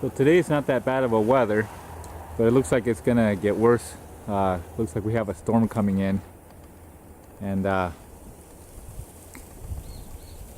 So today's not that bad of a weather, but it looks like it's gonna get worse. Looks like we have a storm coming in, and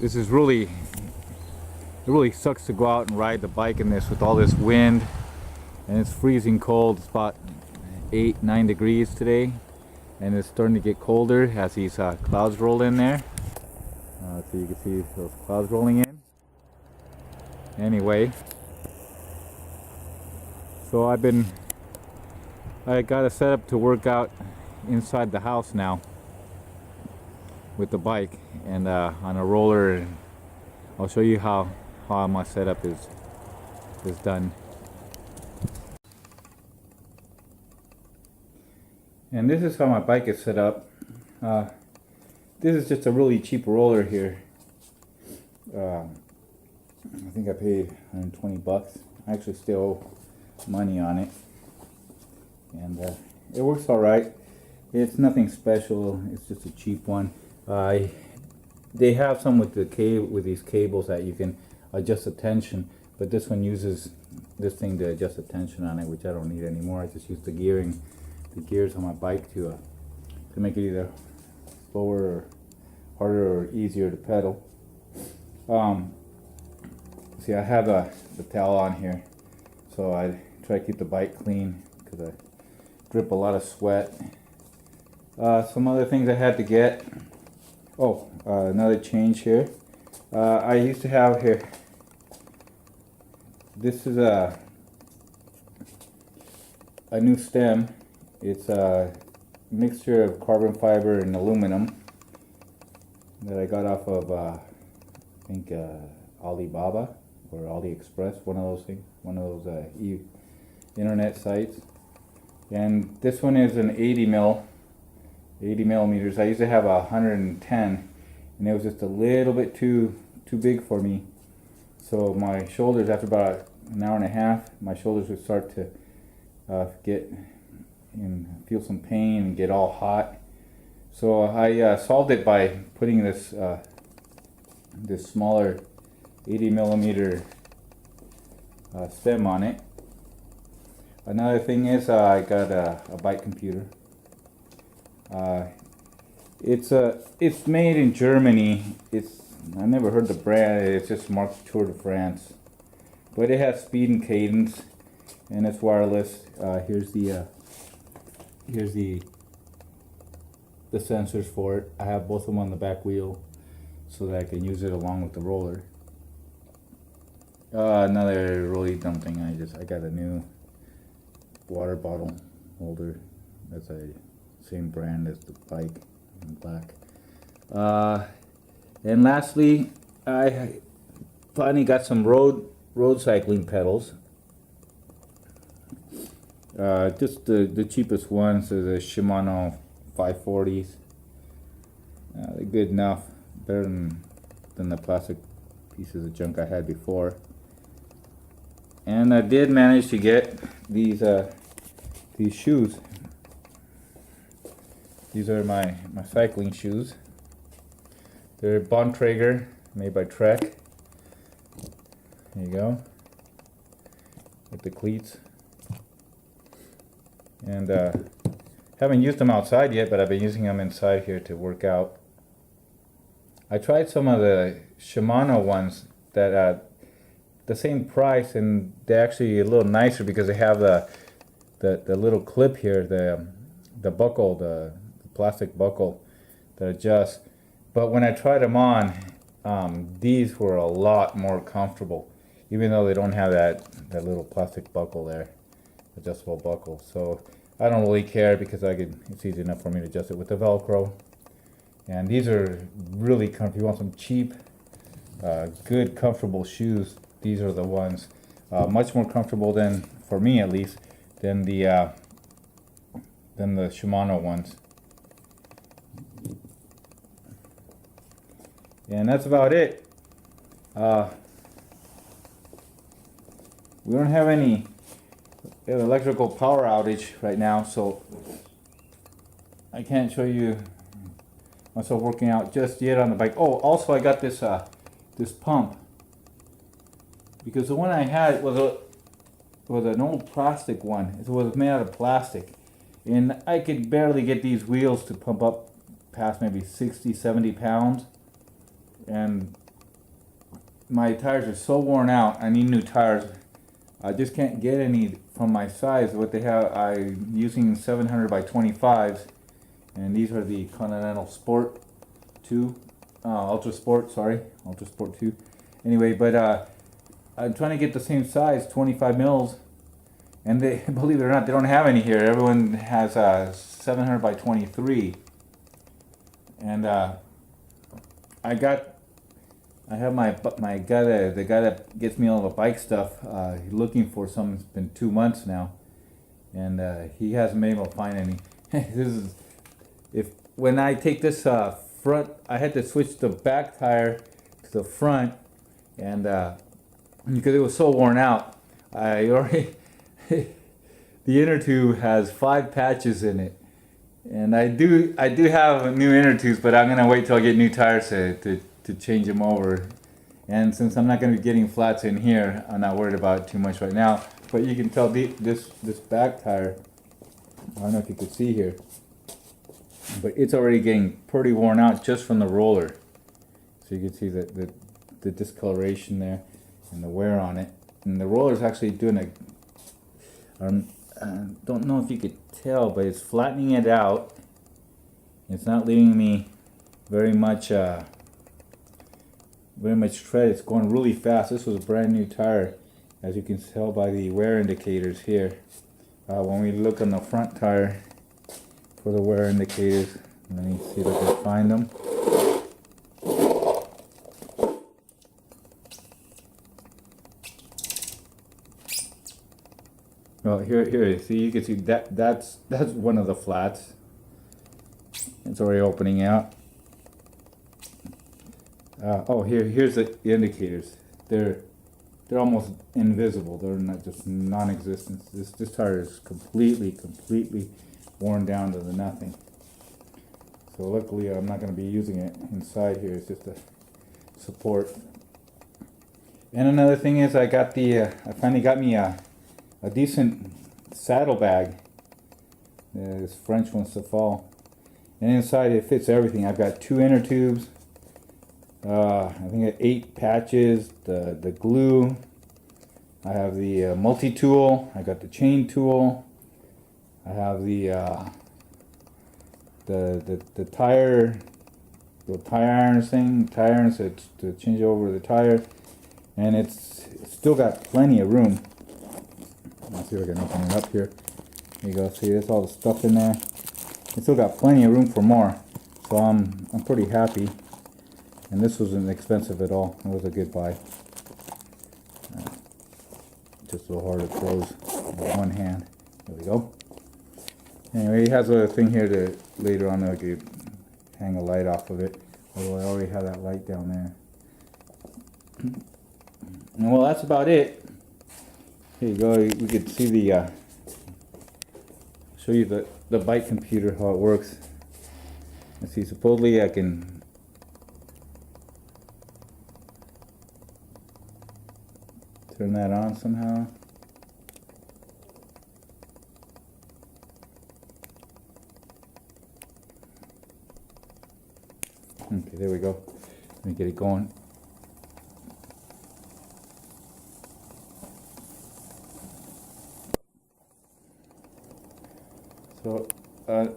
this is it really sucks to go out and ride the bike in this with all this wind, and it's freezing cold. It's about 8-9 degrees today, and it's starting to get colder as these clouds roll in there. So you can see those clouds rolling in. Anyway, so I got it set up to work out inside the house now with the bike and on a roller, and I'll show you how my setup is done. And this is how my bike is set up. This is just a really cheap roller here. I think I paid 120 bucks. I actually still owe money on it, and it works all right. It's nothing special. It's just a cheap one. They have some with these cables that you can adjust the tension, but this one uses this thing to adjust the tension on it, which I don't need anymore. I just use the gears on my bike to make it either slower or harder or easier to pedal. See, I have the towel on here, so I try to keep the bike clean because I drip a lot of sweat. Some other things I had to get. Another change here. I used to have here. This is a new stem. It's a mixture of carbon fiber and aluminum that I got off of I think Alibaba or AliExpress, one of those things, one of those internet sites. And this one is an 80 millimeters. I used to have 110, and it was just a little bit too big for me. So my shoulders, after about an hour and a half, my shoulders would start to get and feel some pain and get all hot. So I solved it by putting this smaller 80 millimeter stem on it. Another thing is I got a bike computer. It's made in Germany. I never heard the brand. It's just marked Tour de France, but it has speed and cadence, and it's wireless. Here's the sensors for it. I have both of them on the back wheel so that I can use it along with the roller. Another really dumb thing. I got a new water bottle holder. That's a same brand as the bike in black. And lastly, I finally got some road cycling pedals. Just the cheapest ones are the Shimano 540s. They're good enough, better than the plastic pieces of junk I had before. And I did manage to get these shoes. These are my cycling shoes. They're Bontrager, made by Trek. There you go, with the cleats. And haven't used them outside yet, but I've been using them inside here to work out. I tried some of the Shimano ones that the same price, and they're actually a little nicer because they have the little clip here, the buckle, the plastic buckle that adjusts. But when I tried them on, these were a lot more comfortable, even though they don't have that little plastic buckle there, adjustable buckle. So I don't really care because it's easy enough for me to adjust it with the Velcro. And these are really comfortable. If you want some cheap, good, comfortable shoes, these are the ones. Much more comfortable than, for me at least, than the Shimano ones. And that's about it. We don't have any electrical power outage right now, so I can't show you myself working out just yet on the bike. Oh, also I got this pump, because the one I had was was an old plastic one. It was made out of plastic. And I could barely get these wheels to pump up past maybe 60, 70 pounds. And my tires are so worn out, I need new tires. I just can't get any from my size. What they have, I'm using 700 by 25s. And these are the Continental Sport 2. Ultra Sport, sorry. Ultra Sport 2. Anyway, but I'm trying to get the same size, 25 mils. And they, believe it or not, they don't have any here. Everyone has 700 by 23. And I have my guy, the guy that gets me all the bike stuff, looking for some. It's been 2 months now. And he hasn't been able to find any. When I take this front, I had to switch the back tire to the front. And because it was so worn out, I already... the inner tube has 5 patches in it, and I do have new inner tubes, but I'm gonna wait till I get new tires to change them over. And since I'm not gonna be getting flats in here, I'm not worried about it too much right now. But you can tell this back tire, I don't know if you can see here, but it's already getting pretty worn out just from the roller. So you can see the discoloration there and the wear on it, and the roller's actually doing a don't know if you could tell, but it's flattening it out. It's not leaving me very much tread. It's going really fast. This was a brand new tire, as you can tell by the wear indicators here. When we look on the front tire for the wear indicators, let me see if I can find them. Well, here. See, you can see that's one of the flats. It's already opening out. Here's the indicators. They're almost invisible. They're not just non-existent. This tire is completely worn down to the nothing. So luckily, I'm not going to be using it inside here. It's just a support. And another thing is, I finally got me a decent saddlebag. This French one, Safal. And inside it fits everything. I've got 2 inner tubes. I think 8 patches. The glue. I have the multi-tool. I got the chain tool. I have the tire irons thing. Tire irons to change over the tire. And it's still got plenty of room. Let's see if I can open it up here. There you go. See, there's all the stuff in there. It's still got plenty of room for more. So I'm pretty happy. And this wasn't expensive at all. It was a good buy. Just a little hard to close with one hand. There we go. Anyway, it has a thing here to later on I could hang a light off of it. Although I already have that light down there. And well, that's about it. Here you go. We could see the show you the bike computer, how it works. Let's see. Supposedly I can turn that on somehow. Okay, there we go. Let me get it going. So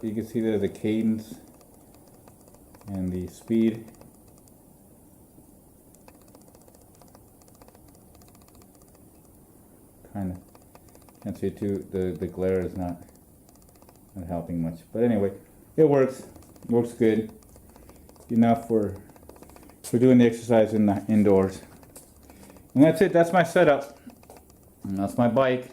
you can see there the cadence and the speed. Kind of can't see it too. The glare is not helping much. But anyway, it works. Works good. Enough for doing the exercise indoors. And that's it. That's my setup. And that's my bike.